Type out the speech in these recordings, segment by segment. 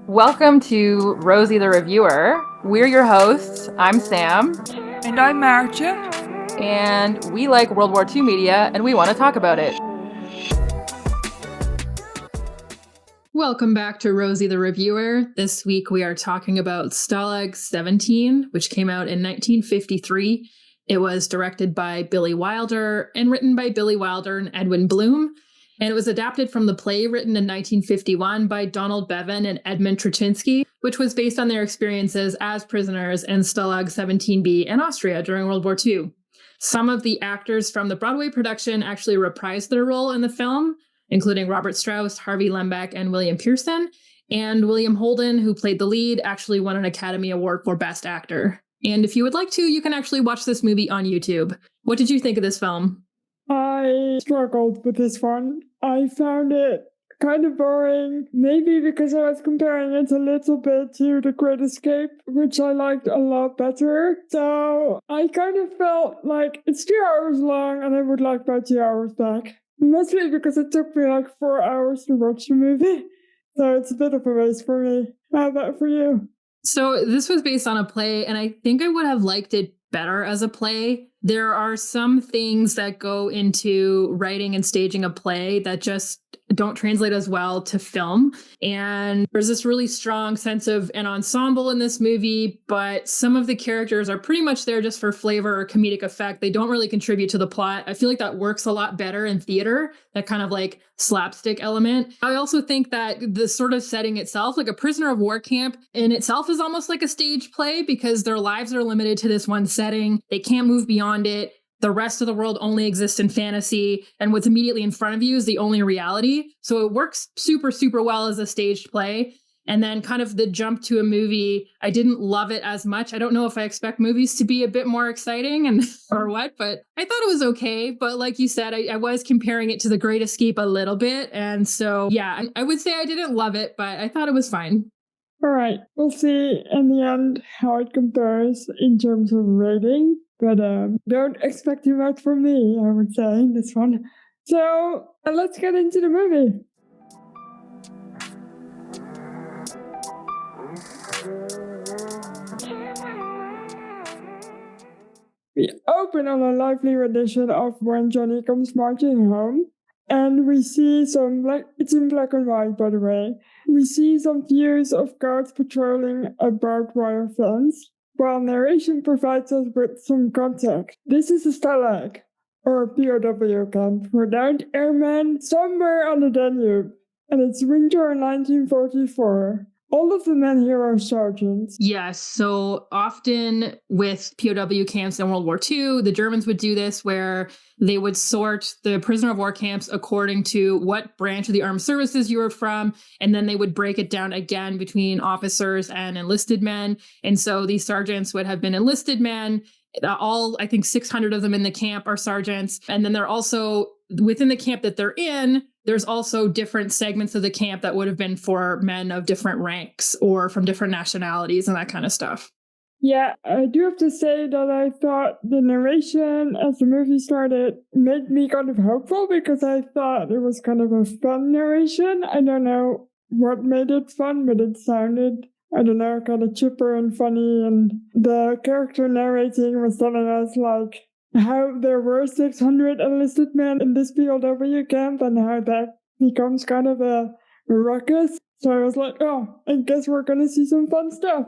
Welcome to Rosie the Reviewer. We're your hosts. I'm Sam. And I'm Marcia. And we like World War II media and we want to talk about it. Welcome back to Rosie the Reviewer. This week we are talking about Stalag 17, which came out in 1953. It was directed by Billy Wilder and written by Billy Wilder and Edwin Bloom. And it was adapted from the play written in 1951 by Donald Bevan and Edmund Troczynski, which was based on their experiences as prisoners in Stalag 17B in Austria during World War II. Some of the actors from the Broadway production actually reprised their role in the film, including Robert Strauss, Harvey Lembeck, and William Pearson. And William Holden, who played the lead, actually won an Academy Award for Best Actor. And if you would like to, you can actually watch this movie on YouTube. What did you think of this film? I struggled with this one. I found it kind of boring, maybe because I was comparing it a little bit to The Great Escape, which I liked a lot better. So I kind of felt like it's 2 hours long and I would like my 2 hours back. Mostly because it took me like 4 hours to watch the movie. So it's a bit of a waste for me. How about for you? So this was based on a play, and I think I would have liked it better as a play. There are some things that go into writing and staging a play that just don't translate as well to film. And there's this really strong sense of an ensemble in this movie, but some of the characters are pretty much there just for flavor or comedic effect. They don't really contribute to the plot. I feel like that works a lot better in theater, that kind of like slapstick element. I also think that the sort of setting itself, like a prisoner of war camp in itself, is almost like a stage play because their lives are limited to this one setting. They can't move beyond it. The rest of the world only exists in fantasy, and what's immediately in front of you is the only reality. So it works super, super well as a staged play. And then kind of the jump to a movie, I didn't love it as much. I don't know if I expect movies to be a bit more exciting and or what, but I thought it was okay. But like you said, I was comparing it to The Great Escape a little bit. And so, yeah, I would say I didn't love it, but I thought it was fine. All right, we'll see in the end how it compares in terms of rating. But don't expect too much from me, I would say, in this one. So let's get into the movie. We open on a lively rendition of When Johnny Comes Marching Home. And we see it's in black and white, by the way. We see some views of guards patrolling a barbed wire fence, while narration provides us with some context. This is a Stalag, or a POW camp, for downed airmen somewhere on the Danube. And it's winter in 1944. All of the men here are sergeants. Yes. So often with POW camps in World War II, the Germans would do this where they would sort the prisoner of war camps according to what branch of the armed services you were from. And then they would break it down again between officers and enlisted men. And so these sergeants would have been enlisted men. All, I think 600 of them in the camp are sergeants. And then they're also within the camp that they're in. There's also different segments of the camp that would have been for men of different ranks or from different nationalities and that kind of stuff. Yeah, I do have to say that I thought the narration as the movie started made me kind of hopeful because I thought it was kind of a fun narration. I don't know what made it fun, but it sounded, I don't know, kind of chipper and funny. And the character narrating was telling us like how there were 600 enlisted men in this POW camp and how that becomes kind of a ruckus. So I was like, oh, I guess we're going to see some fun stuff.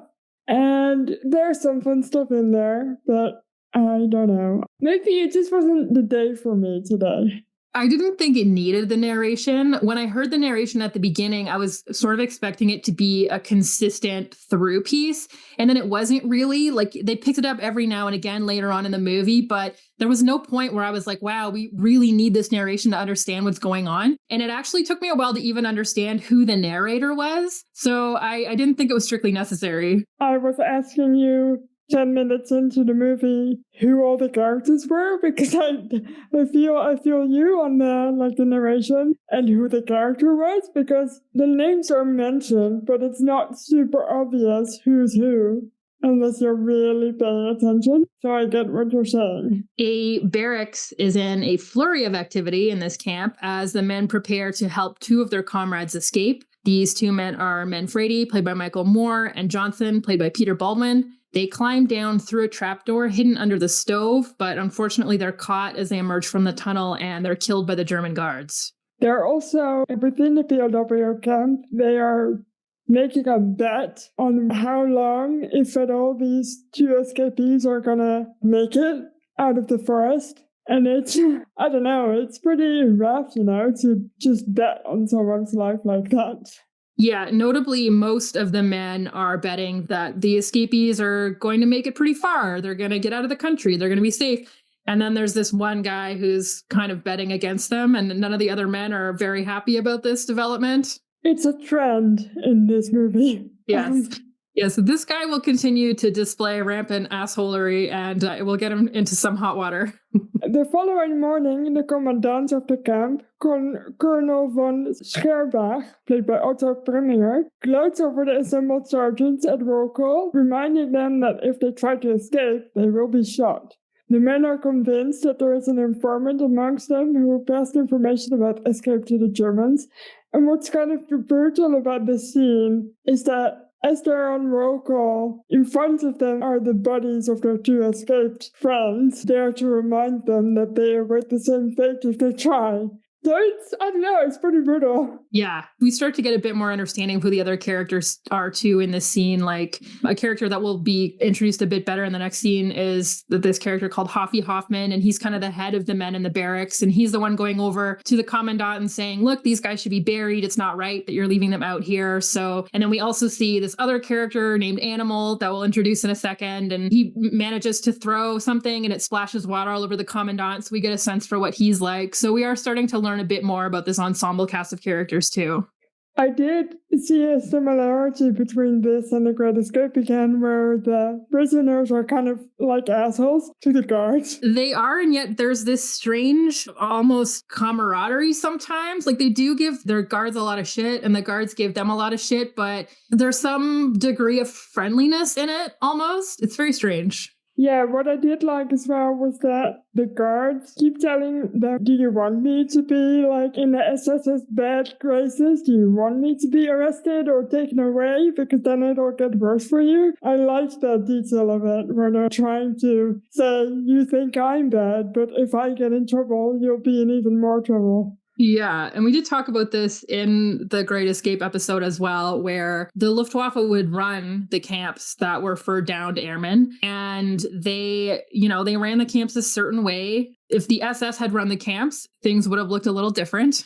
And there's some fun stuff in there, but I don't know. Maybe it just wasn't the day for me today. I didn't think it needed the narration. When I heard the narration at the beginning, I was sort of expecting it to be a consistent through piece. And then it wasn't really. Like, they picked it up every now and again later on in the movie, but there was no point where I was like, wow, we really need this narration to understand what's going on. And it actually took me a while to even understand who the narrator was. So I didn't think it was strictly necessary. I was asking you 10 minutes into the movie who all the characters were because I feel you on the narration and who the character was because the names are mentioned but it's not super obvious who's who unless you're really paying attention. So I get what you're saying. A barracks is in a flurry of activity in this camp as the men prepare to help two of their comrades escape. These two men are Manfredi, played by Michael Moore, and Johnson, played by Peter Baldwin. They climb down through a trapdoor hidden under the stove, but unfortunately they're caught as they emerge from the tunnel and they're killed by the German guards. They're also within the POW camp. They are making a bet on how long, if at all, these two escapees are gonna make it out of the forest. And it's, I don't know, it's pretty rough, to just bet on someone's life like that. Yeah, notably, most of the men are betting that the escapees are going to make it pretty far. They're going to get out of the country. They're going to be safe. And then there's this one guy who's kind of betting against them, and none of the other men are very happy about this development. It's a trend in this movie. Yes. Yes, this guy will continue to display rampant assholery, and it will get him into some hot water. The following morning, the commandant of the camp, Colonel von Scherbach, played by Otto Preminger, gloats over the assembled sergeants at roll call, reminding them that if they try to escape, they will be shot. The men are convinced that there is an informant amongst them who passed information about escape to the Germans. And what's kind of brutal about this scene is that as they're on roll call, in front of them are the bodies of their two escaped friends, there to remind them that they await the same fate if they try. So I don't know, it's pretty brutal. Yeah, we start to get a bit more understanding of who the other characters are too in this scene. Like a character that will be introduced a bit better in the next scene is this character called Hoffy Hoffman, and he's kind of the head of the men in the barracks, and he's the one going over to the commandant and saying, look, these guys should be buried. It's not right that you're leaving them out here. So, and then we also see this other character named Animal that we'll introduce in a second, and he manages to throw something and it splashes water all over the commandant. So we get a sense for what he's like. So we are starting to learn a bit more about this ensemble cast of characters too. I did see a similarity between this and The Great Escape again, where the prisoners are kind of like assholes to the guards. They are, and yet there's this strange, almost camaraderie sometimes. Like they do give their guards a lot of shit, and the guards give them a lot of shit, but there's some degree of friendliness in it, almost. It's very strange. Yeah, what I did like as well was that the guards keep telling them, do you want me to be like in the SS's bad graces? Do you want me to be arrested or taken away? Because then it'll get worse for you. I liked that detail of it, where they're trying to say, you think I'm bad, but if I get in trouble, you'll be in even more trouble. Yeah, and we did talk about this in the Great Escape episode as well, where the Luftwaffe would run the camps that were for downed airmen, and they ran the camps a certain way. If the SS had run the camps, things would have looked a little different.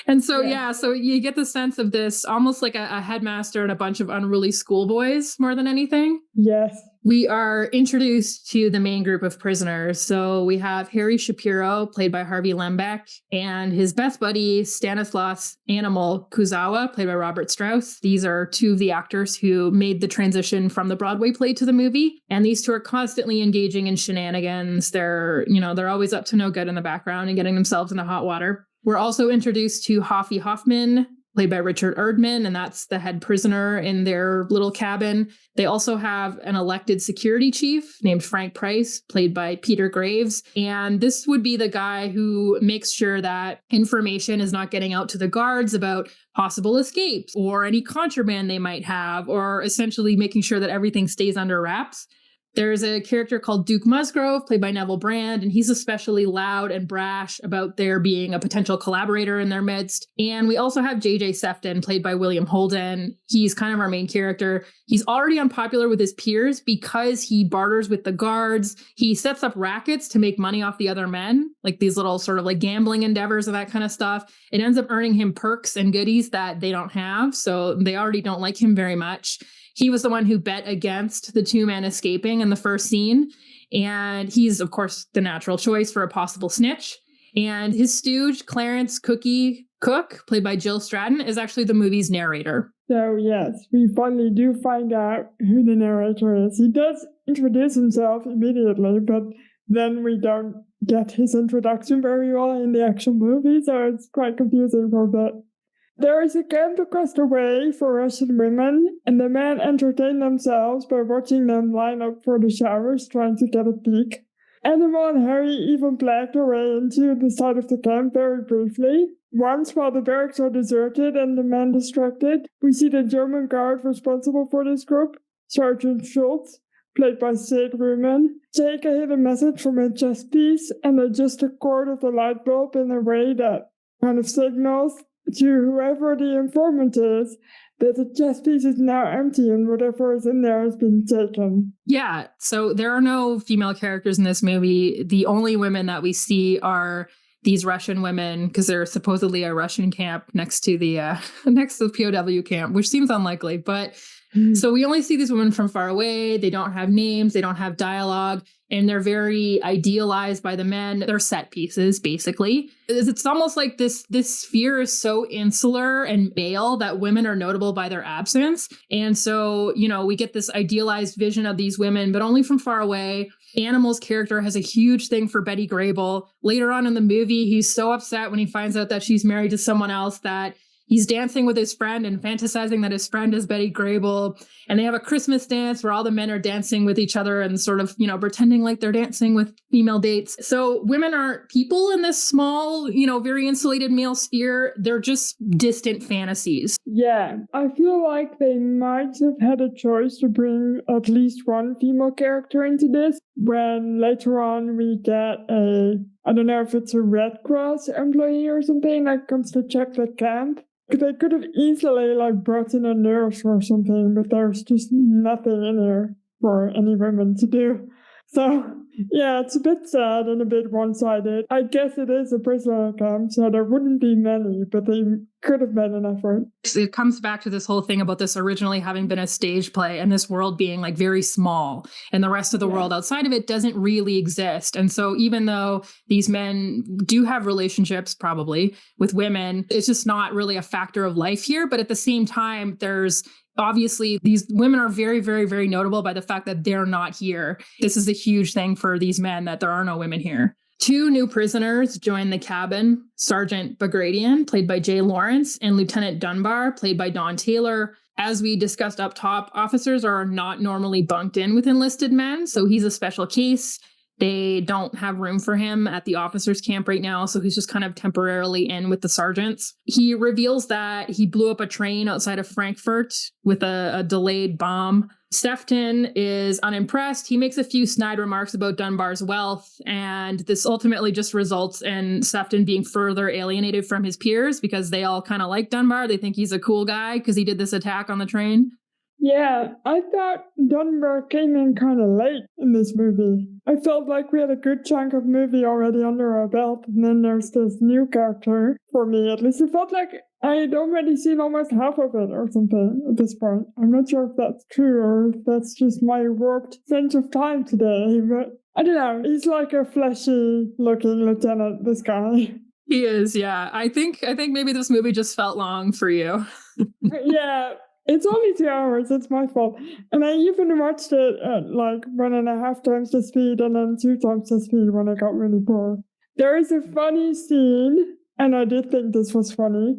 And so, so you get the sense of this almost like a headmaster and a bunch of unruly schoolboys more than anything. Yes. We are introduced to the main group of prisoners. So we have Harry Shapiro, played by Harvey Lembeck, and his best buddy, Stanislas Animal Kuzawa, played by Robert Strauss. These are two of the actors who made the transition from the Broadway play to the movie. And these two are constantly engaging in shenanigans. They're always up to no good in the background and getting themselves into hot water. We're also introduced to Hoffy Hoffman, played by Richard Erdman, and that's the head prisoner in their little cabin. They also have an elected security chief named Frank Price, played by Peter Graves. And this would be the guy who makes sure that information is not getting out to the guards about possible escapes or any contraband they might have, or essentially making sure that everything stays under wraps. There's a character called Duke Musgrove, played by Neville Brand, and he's especially loud and brash about there being a potential collaborator in their midst. And we also have J.J. Sefton, played by William Holden. He's kind of our main character. He's already unpopular with his peers because he barters with the guards. He sets up rackets to make money off the other men, like these little sort of like gambling endeavors and that kind of stuff. It ends up earning him perks and goodies that they don't have, so they already don't like him very much. He was the one who bet against the two men escaping in the first scene. And he's, of course, the natural choice for a possible snitch. And his stooge, Clarence Cookie Cook, played by Jill Stratton, is actually the movie's narrator. So, yes, we finally do find out who the narrator is. He does introduce himself immediately, but then we don't get his introduction very well in the actual movie, so it's quite confusing for a bit. There is a camp across the way for Russian women, and the men entertain themselves by watching them line up for the showers, trying to get a peek. Animal and Harry even black their way into the side of the camp very briefly. Once, while the barracks are deserted and the men distracted, we see the German guard responsible for this group, Sergeant Schultz, played by Sid Ruman, take a hidden message from a chess piece and adjust the cord of the light bulb in a way that kind of signals to whoever the informant is that the chess piece is now empty and whatever is in there has been taken. Yeah, so there are no female characters in this movie. The only women that we see are these Russian women, because there's supposedly a Russian camp next to the POW camp, which seems unlikely. But so we only see these women from far away. They don't have names. They don't have dialogue. And they're very idealized by the men. They're set pieces, basically. It's almost like this sphere is so insular and male that women are notable by their absence. And so, we get this idealized vision of these women, but only from far away. Animal's character has a huge thing for Betty Grable. Later on in the movie, he's so upset when he finds out that she's married to someone else that he's dancing with his friend and fantasizing that his friend is Betty Grable. And they have a Christmas dance where all the men are dancing with each other and sort of, pretending like they're dancing with female dates. So women aren't people in this small, very insulated male sphere. They're just distant fantasies. Yeah, I feel like they might have had a choice to bring at least one female character into this when later on we get I don't know if it's a Red Cross employee or something that comes to check the camp. They could have easily brought in a nurse or something, but there's just nothing in here for any women to do. So, yeah, it's a bit sad and a bit one-sided. I guess it is a prisoner camp, so there wouldn't be many, but they could have made an effort. It comes back to this whole thing about this originally having been a stage play and this world being very small, and the rest of the world outside of it doesn't really exist. And so even though these men do have relationships probably with women, it's just not really a factor of life here. But at the same time, there's obviously these women are very, very, very notable by the fact that they're not here. This is a huge thing for these men that there are no women here. 2 new prisoners join the cabin, Sergeant Bagradian, played by Jay Lawrence, and Lieutenant Dunbar, played by Don Taylor. As we discussed up top, officers are not normally bunked in with enlisted men, so he's a special case. They don't have room for him at the officers' camp right now, so he's just kind of temporarily in with the sergeants. He reveals that he blew up a train outside of Frankfurt with a delayed bomb. Sefton is unimpressed. He makes a few snide remarks about Dunbar's wealth, and this ultimately just results in Sefton being further alienated from his peers because they all kind of like Dunbar. They think he's a cool guy because he did this attack on the train. Yeah, I thought Dunbar came in kind of late in this movie. I felt like we had a good chunk of movie already under our belt, and then there's this new character, for me at least. It felt like I had already seen almost half of it or something at this point. I'm not sure if that's true or if that's just my warped sense of time today, but I don't know. He's like a fleshy-looking lieutenant, this guy. He is, yeah. I think maybe this movie just felt long for you. Yeah. It's only 2 hours, it's my fault. And I even watched it at 1.5 times the speed and then 2 times the speed when I got really bored. There is a funny scene, and I did think this was funny,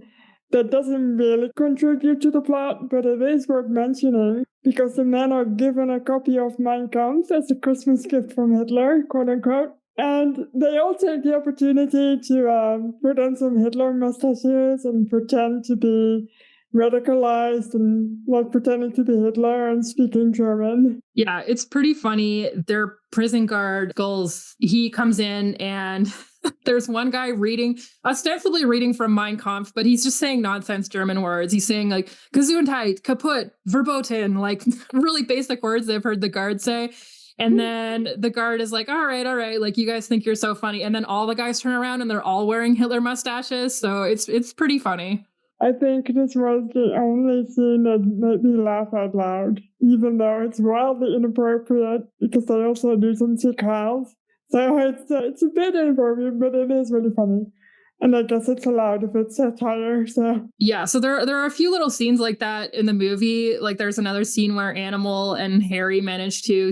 that doesn't really contribute to the plot, but it is worth mentioning because the men are given a copy of Mein Kampf as a Christmas gift from Hitler, quote unquote. And they all take the opportunity to put on some Hitler mustaches and pretend to be radicalized and pretending to be Hitler and speaking German. Yeah, it's pretty funny. Their prison guard, Gulls, he comes in and there's one guy ostensibly reading from Mein Kampf, but he's just saying nonsense German words. He's saying Gesundheit, kaputt, verboten, really basic words they've heard the guard say. And then the guard is like, all right, you guys think you're so funny. And then all the guys turn around and they're all wearing Hitler mustaches. So it's pretty funny. I think this was the only scene that made me laugh out loud, even though it's wildly inappropriate because they also do some sick howls. So it's a bit inappropriate, but it is really funny. And I guess it's allowed if it's satire, so. Yeah, so there are a few little scenes like that in the movie. There's another scene where Animal and Harry manage to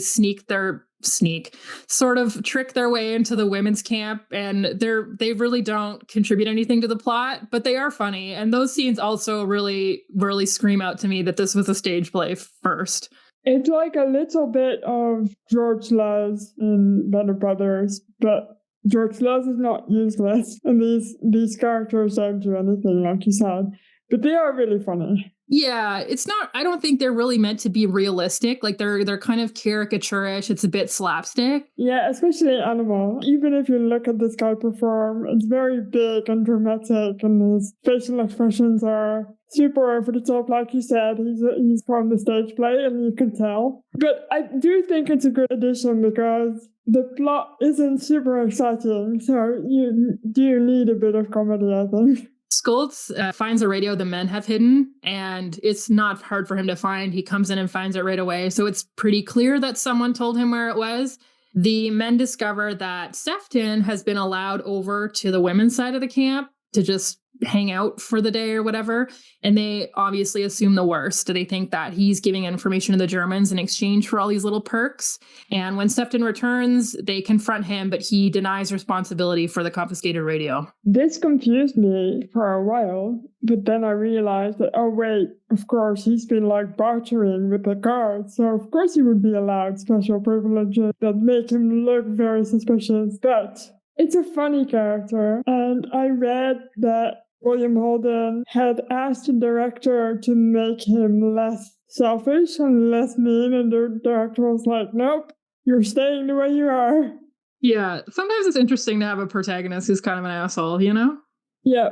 sort of trick their way into the women's camp, and they really don't contribute anything to the plot, but they are funny. And those scenes also really, really scream out to me that this was a stage play first. It's like a little bit of George Laws in Band of Brothers, but George Loss is not useless, and these characters don't do anything, like you said, but they are really funny. Yeah, it's not, I don't think they're really meant to be realistic. Like they're kind of caricaturish. It's a bit slapstick. Yeah, especially Animal. Even if you look at this guy perform, it's very big and dramatic, and his facial expressions are super over the top. Like you said, he's from the stage play, and you can tell. But I do think it's a good addition because the plot isn't super exciting, so you do need a bit of comedy, I think. Skoltz finds a radio the men have hidden, and it's not hard for him to find. He comes in and finds it right away. So it's pretty clear that someone told him where it was. The men discover that Sefton has been allowed over to the women's side of the camp to just hang out for the day or whatever. And they obviously assume the worst. They think that he's giving information to the Germans in exchange for all these little perks. And when Sefton returns, they confront him, but he denies responsibility for the confiscated radio. This confused me for a while, but then I realized that, oh wait, of course, he's been like bartering with the guards, so of course he would be allowed special privileges that make him look very suspicious. But it's a funny character, and I read that William Holden had asked the director to make him less selfish and less mean, and the director was like, nope, you're staying the way you are. Yeah, sometimes it's interesting to have a protagonist who's kind of an asshole, you know? Yeah.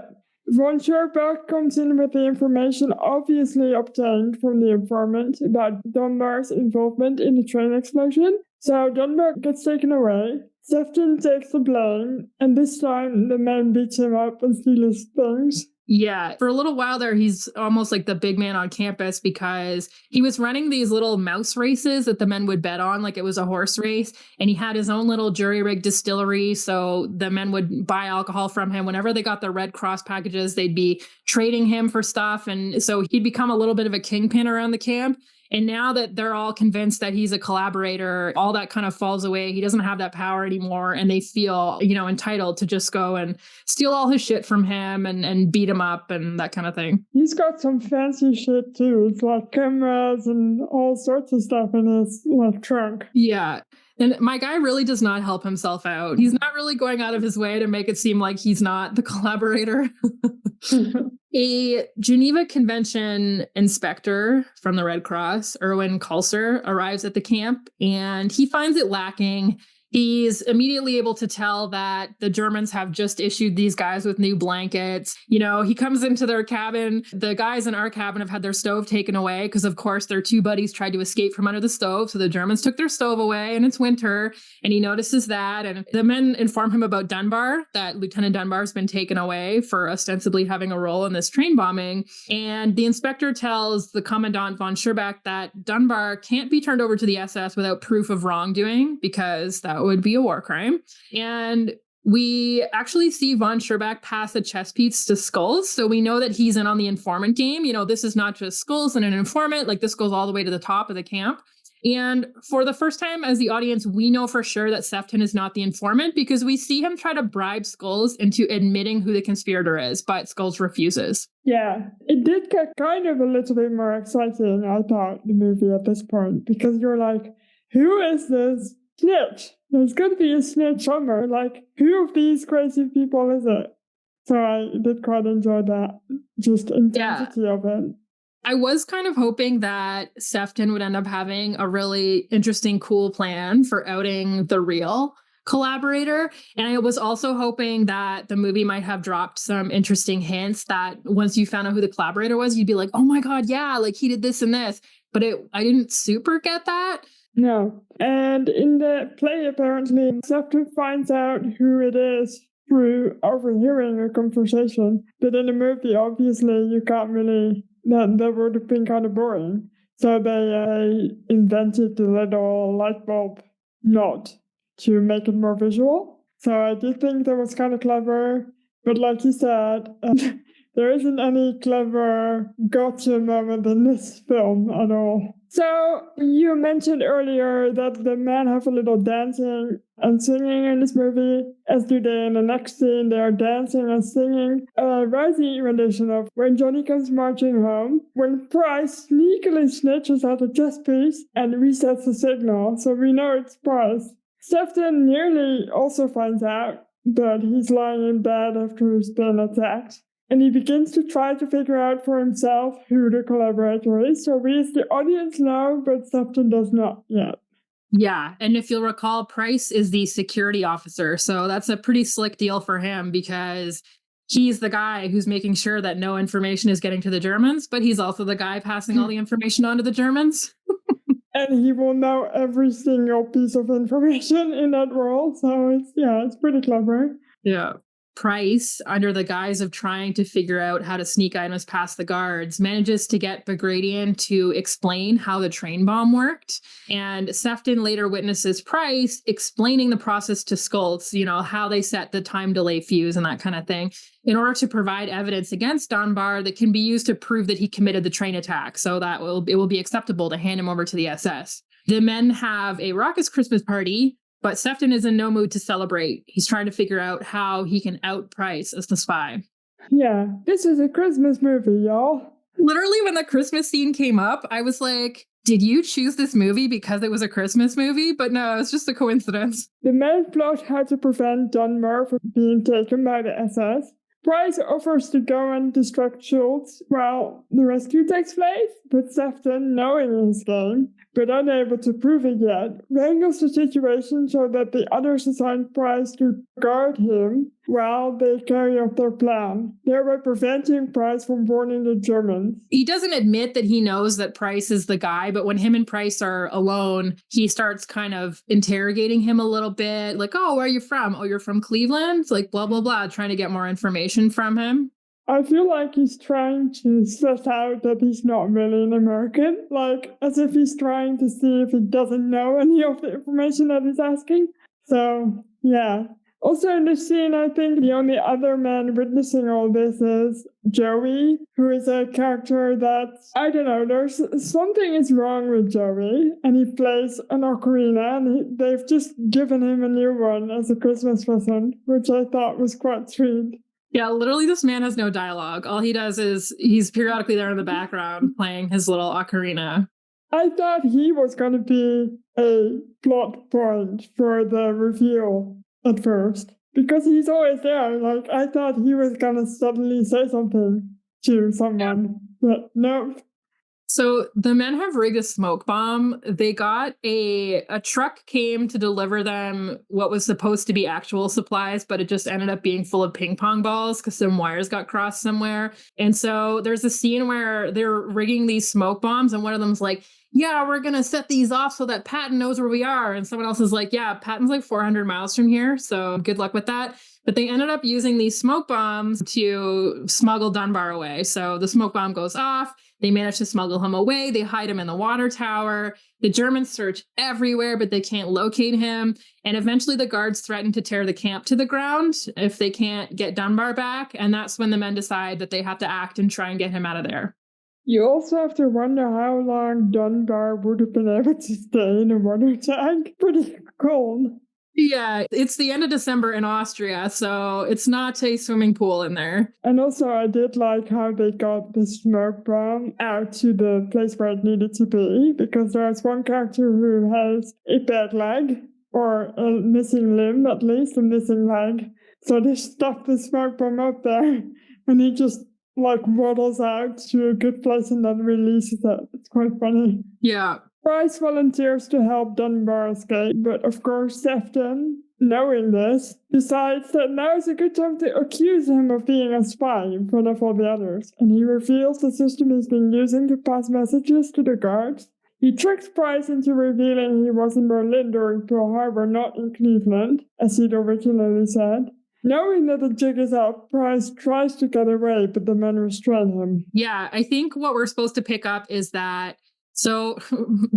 Von Scherbach comes in with the information obviously obtained from the informant about Dunbar's involvement in the train explosion. So Dunbar gets taken away. Sefton takes the blame, and this time the men beats him up and steal his things. Yeah, for a little while there, he's almost like the big man on campus because he was running these little mouse races that the men would bet on, like it was a horse race. And he had his own little jury-rigged distillery. So the men would buy alcohol from him. Whenever they got the Red Cross packages, they'd be trading him for stuff. And so he'd become a little bit of a kingpin around the camp. And now that they're all convinced that he's a collaborator, all that kind of falls away. He doesn't have that power anymore. And they feel, entitled to just go and steal all his shit from him and beat him up and that kind of thing. He's got some fancy shit too. It's like cameras and all sorts of stuff in his trunk. Yeah. And my guy really does not help himself out. He's not really going out of his way to make it seem like he's not the collaborator. A Geneva Convention inspector from the Red Cross, Erwin Kulser, arrives at the camp and he finds it lacking. He's immediately able to tell that the Germans have just issued these guys with new blankets. He comes into their cabin. The guys in our cabin have had their stove taken away because, of course, their two buddies tried to escape from under the stove. So the Germans took their stove away and it's winter. And he notices that. And the men inform him about Dunbar, that Lieutenant Dunbar has been taken away for ostensibly having a role in this train bombing. And the inspector tells the Commandant von Scherbach that Dunbar can't be turned over to the SS without proof of wrongdoing because that would be a war crime. And we actually see von Scherbach pass a chess piece to Skulls. So we know that he's in on the informant game. This is not just Skulls and an informant. Like this goes all the way to the top of the camp. And for the first time as the audience, we know for sure that Sefton is not the informant because we see him try to bribe Skulls into admitting who the conspirator is, but Skulls refuses. Yeah, it did get kind of a little bit more exciting, I thought, the movie at this point, because you're like, who is this snitch? There's going to be a snitch somewhere. Like, who of these crazy people is it? So I did quite enjoy that, just intensity of it. I was kind of hoping that Sefton would end up having a really interesting, cool plan for outing the real collaborator. And I was also hoping that the movie might have dropped some interesting hints that once you found out who the collaborator was, you'd be like, oh my God, yeah, like he did this and this. But I didn't super get that. No. And in the play, apparently, Sefton finds out who it is through overhearing a conversation. But in the movie, obviously, you can't really... That would have been kind of boring. So they invented the little light bulb nod to make it more visual. So I did think that was kind of clever. But like you said, there isn't any clever gotcha moment in this film at all. So you mentioned earlier that the men have a little dancing and singing in this movie, as do they in the next scene. They are dancing and singing a Rosie rendition of When Johnny Comes Marching Home, when Price sneakily snitches out a chess piece and resets the signal. So we know it's Price. Sefton nearly also finds out, but he's lying in bed after he's been attacked. And he begins to try to figure out for himself who the collaborator is. So we as the audience know, but Sefton does not yet. Yeah. And if you'll recall, Price is the security officer. So that's a pretty slick deal for him because he's the guy who's making sure that no information is getting to the Germans, but he's also the guy passing all the information on to the Germans. And he will know every single piece of information in that role. So it's pretty clever. Yeah. Price, under the guise of trying to figure out how to sneak items past the guards, manages to get Bagradian to explain how the train bomb worked. And Sefton later witnesses Price explaining the process to Skulls, how they set the time delay fuse and that kind of thing, in order to provide evidence against Dunbar that can be used to prove that he committed the train attack, so that it will be acceptable to hand him over to the SS. The men have a raucous Christmas party, but Sefton is in no mood to celebrate. He's trying to figure out how he can out Price as the spy. Yeah, this is a Christmas movie, y'all. Literally, when the Christmas scene came up, I was like, did you choose this movie because it was a Christmas movie? But no, it's just a coincidence. The men plot how to prevent Dunbar from being taken by the SS. Price offers to go and distract Schultz while the rescue takes place, but Sefton, knowing his game, but unable to prove it yet, wrangles the situation so that the others assign Price to guard him while they carry out their plan, thereby preventing Price from warning the Germans. He doesn't admit that he knows that Price is the guy, but when him and Price are alone, he starts kind of interrogating him a little bit, like, oh, where are you from? Oh, you're from Cleveland? Like, blah, blah, blah, trying to get more information from him. I feel like he's trying to suss out that he's not really an American, like as if he's trying to see if he doesn't know any of the information that he's asking. So, yeah. Also in this scene, I think the only other man witnessing all this is Joey, who is a character that, I don't know, there's something is wrong with Joey, and he plays an ocarina, and they've just given him a new one as a Christmas present, which I thought was quite sweet. Yeah, literally this man has no dialogue. All he does is he's periodically there in the background playing his little ocarina. I thought he was going to be a plot point for the reveal at first, because he's always there. Like, I thought he was going to suddenly say something to someone, but no. So the men have rigged a smoke bomb. They got a truck came to deliver them what was supposed to be actual supplies, but it just ended up being full of ping pong balls because some wires got crossed somewhere. And so there's a scene where they're rigging these smoke bombs, and one of them's like, yeah, we're going to set these off so that Patton knows where we are. And someone else is like, yeah, Patton's like 400 miles from here, so good luck with that. But they ended up using these smoke bombs to smuggle Dunbar away. So the smoke bomb goes off. They manage to smuggle him away. They hide him in the water tower. The Germans search everywhere, but they can't locate him. And eventually the guards threaten to tear the camp to the ground if they can't get Dunbar back. And that's when the men decide that they have to act and try and get him out of there. You also have to wonder how long Dunbar would have been able to stay in a water tank. Pretty cold. Yeah, it's the end of December in Austria, so it's not a swimming pool in there. And also, I did like how they got the smoke bomb out to the place where it needed to be, because there's one character who has a bad leg, or a missing limb, at least, a missing leg. So they stuffed the smoke bomb up there, and he just waddles out to a good place and then releases it. It's quite funny. Yeah. Price volunteers to help Dunbar escape, but of course Sefton, knowing this, decides that now is a good time to accuse him of being a spy in front of all the others, and he reveals the system he's been using to pass messages to the guards. He tricks Price into revealing he was in Berlin during Pearl Harbor, not in Cleveland, as he'd originally said. Knowing that the jig is up, Price tries to get away, but the men restrain him. Yeah, I think what we're supposed to pick up is that so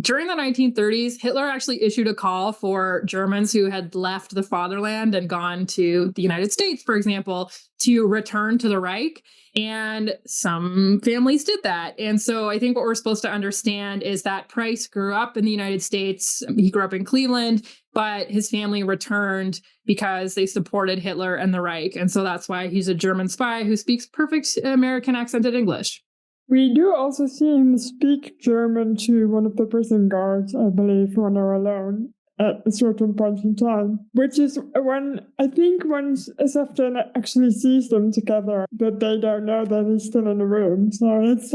during the 1930s, Hitler actually issued a call for Germans who had left the fatherland and gone to the United States, for example, to return to the Reich. And some families did that. And so I think what we're supposed to understand is that Price grew up in the United States. He grew up in Cleveland, but his family returned because they supported Hitler and the Reich. And so that's why he's a German spy who speaks perfect American accented English. We do also see him speak German to one of the prison guards, I believe, when they're alone. at a certain point in time, which is when I think when Sefton actually sees them together, but they don't know that he's still in the room. So it's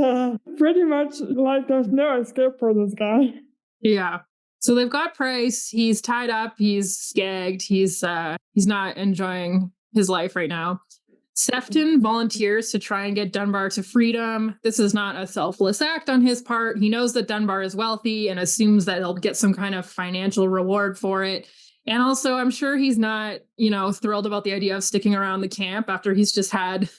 pretty much like there's no escape for this guy. Yeah. So they've got Price. He's tied up. He's gagged. He's not enjoying his life right now. Sefton volunteers to try and get Dunbar to freedom. This is not a selfless act on his part. He knows that Dunbar is wealthy and assumes that he'll get some kind of financial reward for it. And also, I'm sure he's not, thrilled about the idea of sticking around the camp after he's just had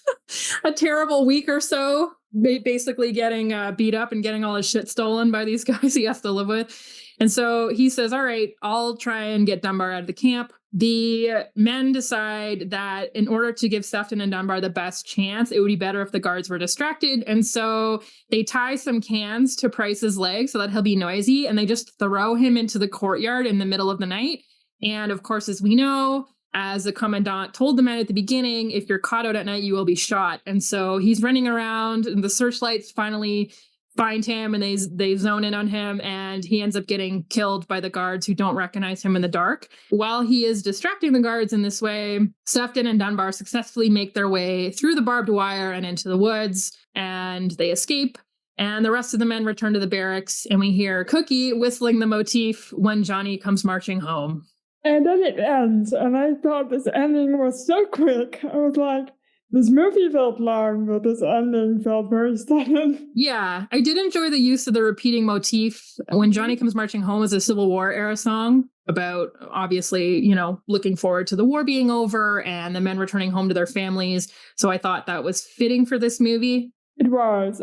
a terrible week or so, basically getting beat up and getting all his shit stolen by these guys he has to live with. And so he says, all right, I'll try and get Dunbar out of the camp. The men decide that in order to give Sefton and Dunbar the best chance, it would be better if the guards were distracted. And so they tie some cans to Price's legs so that he'll be noisy, and they just throw him into the courtyard in the middle of the night. And of course, as we know, as the commandant told the men at the beginning, if you're caught out at night, you will be shot. And so he's running around, and the searchlights finally find him, and they zone in on him, and he ends up getting killed by the guards who don't recognize him in the dark. While he is distracting the guards in this way, Sefton and Dunbar successfully make their way through the barbed wire and into the woods, and they escape. And the rest of the men return to the barracks, and we hear Cookie whistling the motif When Johnny Comes Marching Home. And then it ends, and I thought this ending was so quick. I was like, this movie felt long, but this ending felt very sudden. Yeah, I did enjoy the use of the repeating motif. When Johnny Comes Marching Home is a Civil War era song about, obviously, looking forward to the war being over and the men returning home to their families. So I thought that was fitting for this movie. It was.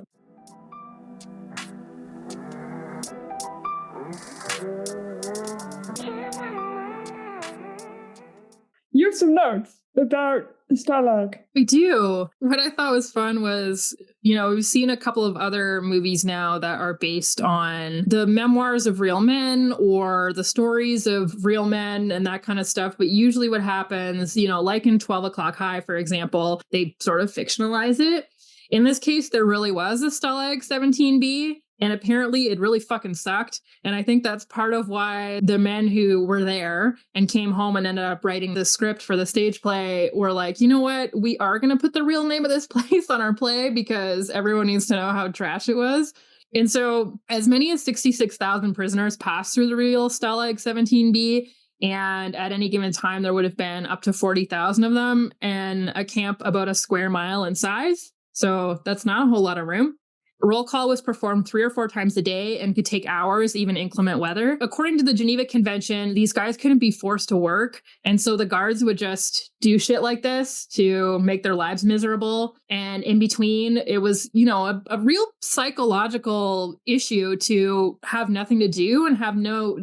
You have some notes about Stalag. We do. What I thought was fun was, we've seen a couple of other movies now that are based on the memoirs of real men or the stories of real men and that kind of stuff. But usually what happens, like in 12 O'Clock High, for example, they sort of fictionalize it. In this case, there really was a Stalag 17B. And apparently it really fucking sucked. And I think that's part of why the men who were there and came home and ended up writing the script for the stage play were like, you know what? We are going to put the real name of this place on our play because everyone needs to know how trash it was. And so as many as 66,000 prisoners passed through the real Stalag 17B. And at any given time, there would have been up to 40,000 of them and a camp about a square mile in size. So that's not a whole lot of room. Roll call was performed 3 or 4 times a day and could take hours, even inclement weather. According to the Geneva Convention, these guys couldn't be forced to work. And so the guards would just do shit like this to make their lives miserable. And in between, it was, a real psychological issue to have nothing to do and have no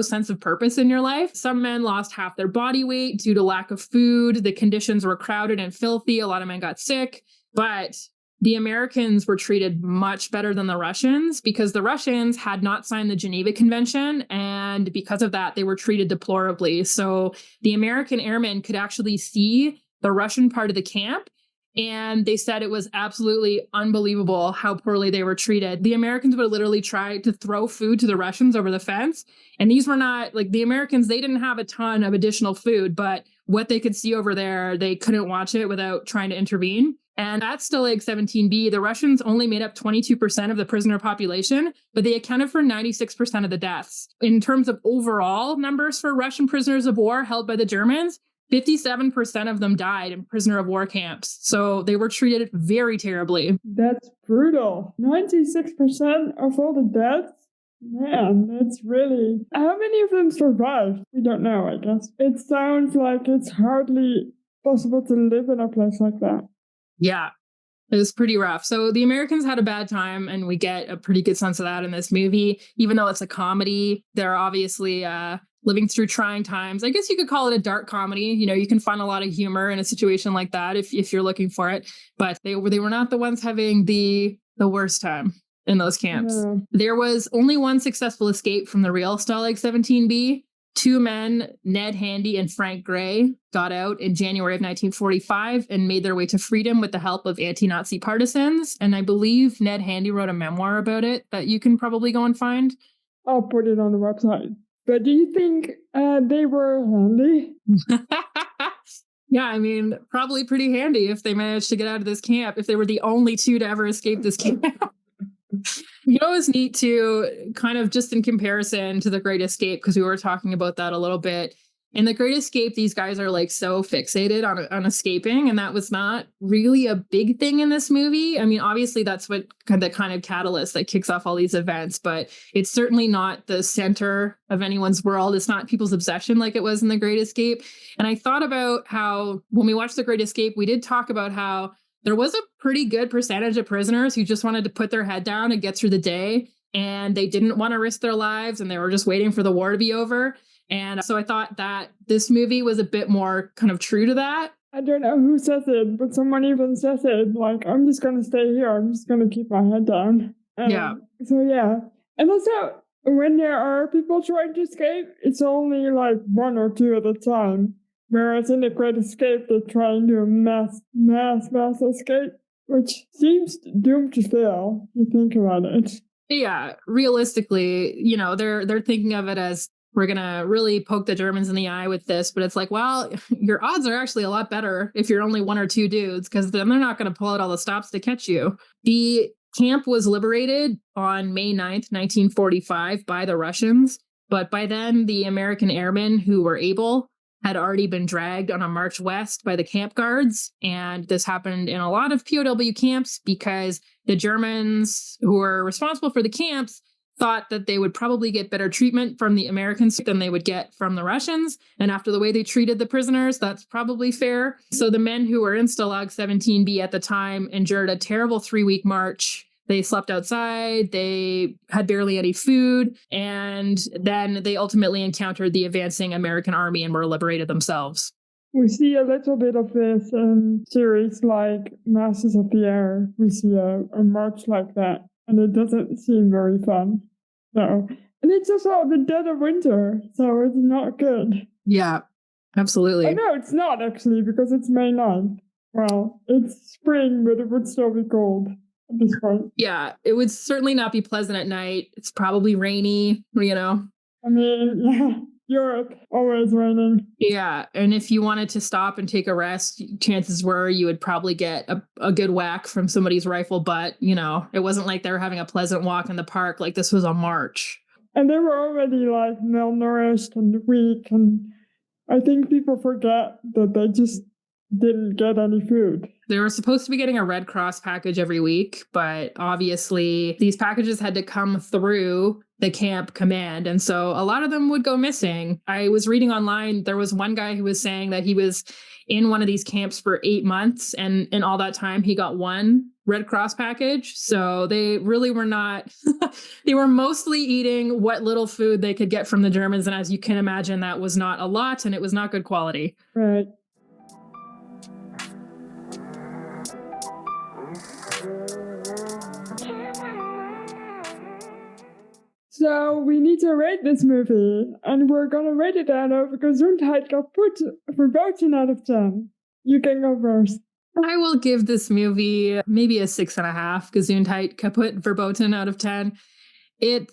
sense of purpose in your life. Some men lost half their body weight due to lack of food. The conditions were crowded and filthy. A lot of men got sick. But the Americans were treated much better than the Russians because the Russians had not signed the Geneva Convention, and because of that, they were treated deplorably. So the American airmen could actually see the Russian part of the camp, and they said it was absolutely unbelievable how poorly they were treated. The Americans would literally try to throw food to the Russians over the fence, and these were not, like, the Americans, they didn't have a ton of additional food, but what they could see over there, they couldn't watch it without trying to intervene. And at Stalag 17B, the Russians only made up 22% of the prisoner population, but they accounted for 96% of the deaths. In terms of overall numbers for Russian prisoners of war held by the Germans, 57% of them died in prisoner of war camps. So they were treated very terribly. That's brutal. 96% of all the deaths? Man, that's really... How many of them survived? We don't know, I guess. It sounds like it's hardly possible to live in a place like that. Yeah, it was pretty rough. So the Americans had a bad time, and we get a pretty good sense of that in this movie. Even though it's a comedy, they're obviously living through trying times. I guess you could call it a dark comedy. You can find a lot of humor in a situation like that if you're looking for it. But they were not the ones having the worst time in those camps. Yeah. There was only one successful escape from the real Stalag 17B. 2 men, Ned Handy and Frank Gray, got out in January of 1945 and made their way to freedom with the help of anti-Nazi partisans. And I believe Ned Handy wrote a memoir about it that you can probably go and find. I'll put it on the website. But do you think they were handy? Yeah, I mean, probably pretty handy if they managed to get out of this camp, if they were the only two to ever escape this camp. You know, it's neat to kind of just in comparison to The Great Escape, because we were talking about that a little bit. In The Great Escape, these guys are like so fixated on escaping, and that was not really a big thing in this movie. I mean, obviously, that's what the kind of catalyst that kicks off all these events, but it's certainly not the center of anyone's world. It's not people's obsession like it was in The Great Escape. And I thought about how when we watched The Great Escape, we did talk about how there was a pretty good percentage of prisoners who just wanted to put their head down and get through the day. And they didn't want to risk their lives, and they were just waiting for the war to be over. And so I thought that this movie was a bit more kind of true to that. I don't know who says it, but someone even says it, like, I'm just going to stay here. I'm just going to keep my head down. Yeah. So, yeah. And also, when there are people trying to escape, it's only like one or two at a time. Whereas in The Great Escape, they're trying to mass escape, which seems doomed to fail, if you think about it. Yeah, realistically, you know, they're thinking of it as we're going to really poke the Germans in the eye with this. But it's like, well, your odds are actually a lot better if you're only one or two dudes, because then they're not going to pull out all the stops to catch you. The camp was liberated on May 9th, 1945 by the Russians. But by then, the American airmen who were able had already been dragged on a march west by the camp guards. And this happened in a lot of POW camps because the Germans who were responsible for the camps thought that they would probably get better treatment from the Americans than they would get from the Russians. And after the way they treated the prisoners, that's probably fair. So the men who were in Stalag 17B at the time endured a terrible 3-week march. They slept outside, they had barely any food, and then they ultimately encountered the advancing American army and were liberated themselves. We see a little bit of this in series like Masters of the Air. We see a march like that, and it doesn't seem very fun. No. And it's also the dead of winter, so it's not good. Yeah, absolutely. Oh, no, it's not actually, because it's May 9th. Well, it's spring, but it would still be cold. Yeah, it would certainly not be pleasant at night. It's probably rainy, you know. I mean, yeah, Europe, always raining. Yeah, and if you wanted to stop and take a rest, chances were you would probably get a good whack from somebody's rifle butt. You know, it wasn't like they were having a pleasant walk in the park. Like this was a march. And they were already like malnourished and weak. And I think people forget that they just didn't get any food. They were supposed to be getting a Red Cross package every week, but obviously these packages had to come through the camp command. And so a lot of them would go missing. I was reading online, there was one guy who was saying that he was in one of these camps for 8 months. And in all that time, he got one Red Cross package. So they really were not, they were mostly eating what little food they could get from the Germans. And as you can imagine, that was not a lot and it was not good quality. Right. So we need to rate this movie, and we're gonna rate it out of Gesundheit kaputt verboten out of 10. You can go first. I will give this movie maybe a 6.5 Gesundheit kaputt verboten out of 10.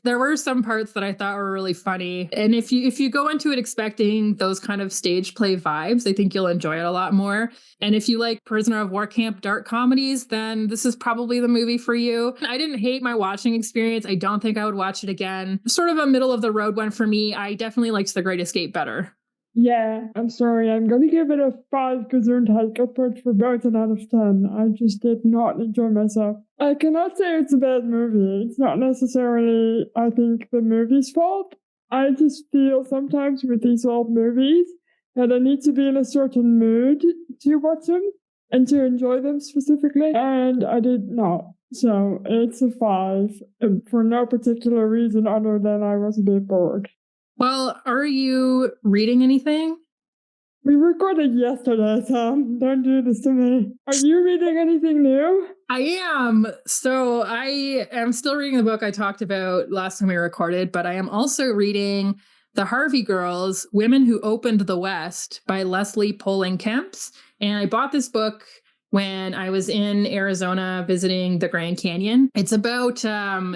There were some parts that I thought were really funny. And if you go into it expecting those kind of stage play vibes, I think you'll enjoy it a lot more. And if you like prisoner of war camp dark comedies, then this is probably the movie for you. I didn't hate my watching experience. I don't think I would watch it again. Sort of a middle of the road one for me. I definitely liked The Great Escape better. Yeah, I'm sorry. I'm going to give it a 5 Gesundheit kaputt verboten out of 10. I just did not enjoy myself. I cannot say it's a bad movie. It's not necessarily, I think, the movie's fault. I just feel sometimes with these old movies that I need to be in a certain mood to watch them and to enjoy them specifically, and I did not. So it's a 5 for no particular reason other than I was a bit bored. Well, are you reading anything? We recorded yesterday, Sam. Don't do this to me. Are you reading anything new? I am. So I am still reading the book I talked about last time we recorded, but I am also reading The Harvey Girls, Women Who Opened the West by Leslie Poling Kemps. And I bought this book when I was in Arizona visiting the Grand Canyon. It's about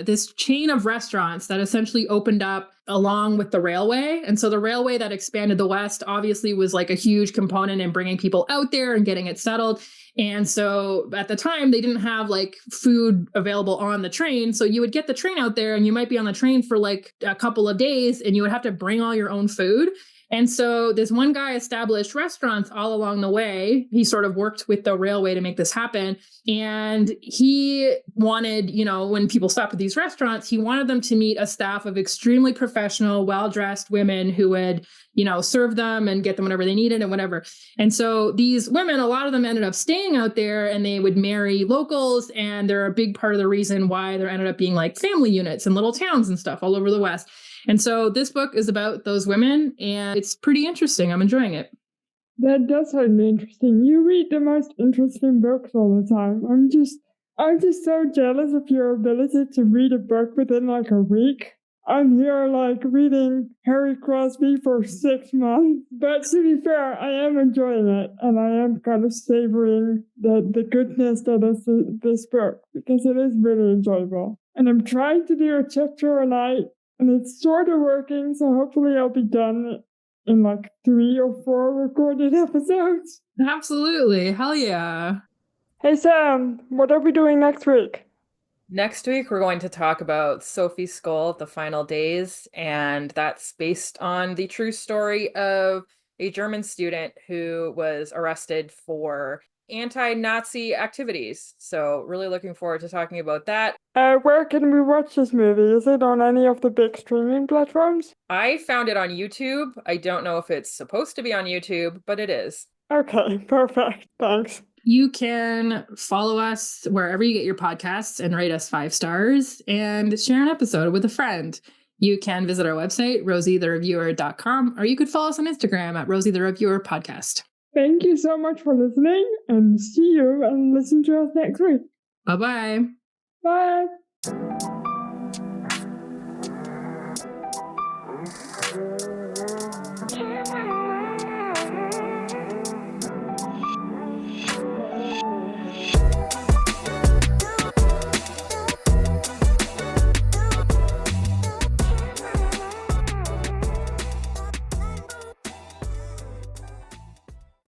this chain of restaurants that essentially opened up along with the railway. And so the railway that expanded the West obviously was like a huge component in bringing people out there and getting it settled. And so at the time, they didn't have like food available on the train. So you would get the train out there and you might be on the train for like a couple of days and you would have to bring all your own food. And so this one guy established restaurants all along the way. He sort of worked with the railway to make this happen. And he wanted, you know, when people stopped at these restaurants, he wanted them to meet a staff of extremely professional, well-dressed women who would, you know, serve them and get them whatever they needed and whatever. And so these women, a lot of them ended up staying out there and they would marry locals. And they're a big part of the reason why there ended up being like family units in little towns and stuff all over the West. And so this book is about those women and it's pretty interesting. I'm enjoying it. That does sound interesting. You read the most interesting books all the time. I'm just so jealous of your ability to read a book within like a week. I'm here like reading Harry Crosby for 6 months. But to be fair, I am enjoying it and I am kind of savoring the goodness that is this book because it is really enjoyable. And I'm trying to do a chapter a night and it's sort of working, so hopefully I'll be done in like 3 or 4 recorded episodes. Absolutely. Hell yeah. Hey Sam, what are we doing next week? Next week, we're going to talk about Sophie's Skull, The Final Days, and that's based on the true story of a German student who was arrested for anti-Nazi activities. So really looking forward to talking about that. Where can we watch this movie? Is it on any of the big streaming platforms? I found it on YouTube. I don't know if it's supposed to be on YouTube, but it is. Okay, perfect. Thanks. You can follow us wherever you get your podcasts and rate us 5 stars and share an episode with a friend. You can visit our website, rosieTheReviewer.com, or you could follow us on Instagram at Rosie the Reviewer Podcast. Thank you so much for listening and see you and listen to us next week. Bye-bye. Bye.